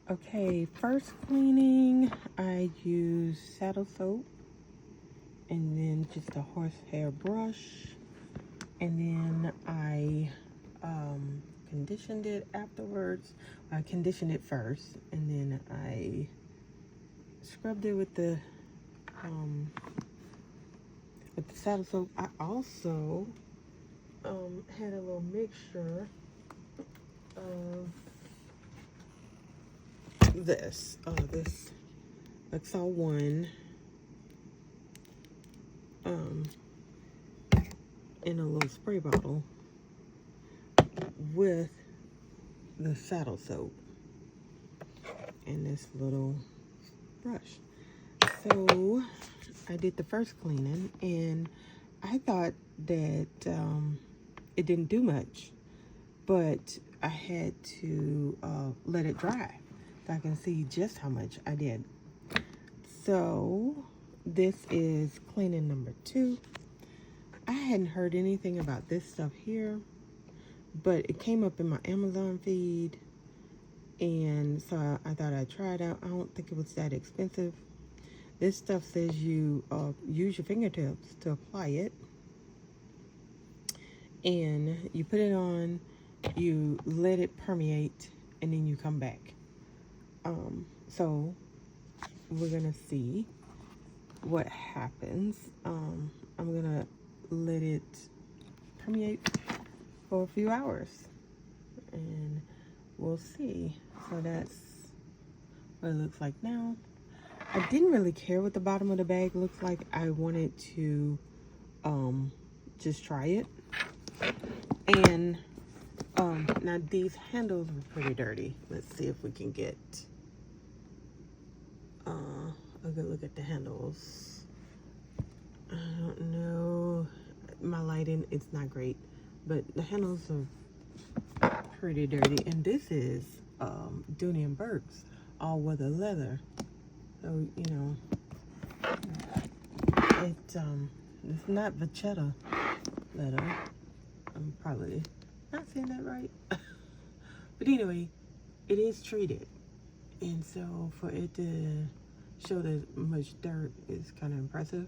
Okay, first cleaning, I use saddle soap and then just a horsehair brush, and then I conditioned it afterwards. I conditioned it first, and then I scrubbed it with the saddle soap. I also had a little mixture of this Lexol 1 in a little spray bottle with the saddle soap and this little brush. So I did the first cleaning, and I thought that it didn't do much, but I had to let it dry so I can see just how much I did. So this is cleaning number 2. I hadn't heard anything about this stuff here, but it came up in my Amazon feed, and so I thought I'd try it out. I don't think it was that expensive. This stuff says you use your fingertips to apply it, and you put it on, you let it permeate, and then you come back. So we're gonna see what happens. I'm gonna let it permeate for a few hours, and we'll see. So that's what it looks like now. I didn't really care what the bottom of the bag looks like. I wanted to just try it. And now these handles were pretty dirty. Let's see if we can get a good look at the handles. I don't know, my lighting, it's not great, but the handles are pretty dirty. And this is Dooney&Bourke's all-weather leather. So, you know, it's not vachetta leather. I'm probably not saying that right. But anyway, it is treated. And so for it to show that much dirt is kind of impressive.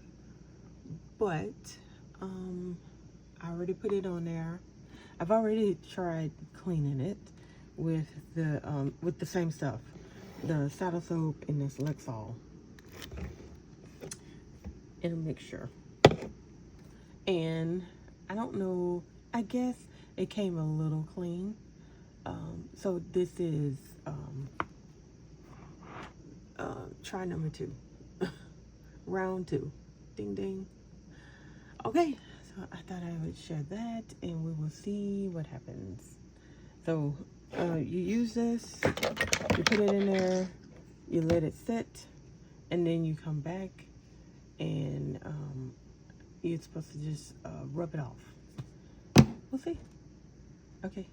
But I already put it on there. I've already tried cleaning it with the same stuff, the saddle soap and this Lexol in a mixture. And I don't know, I guess it came a little clean. So this is try number 2, round 2. Ding ding. Okay, so I thought I would share that, and we will see what happens. So you use this, you put it in there, you let it sit, and then you come back, and you're supposed to just rub it off. We'll see. Okay.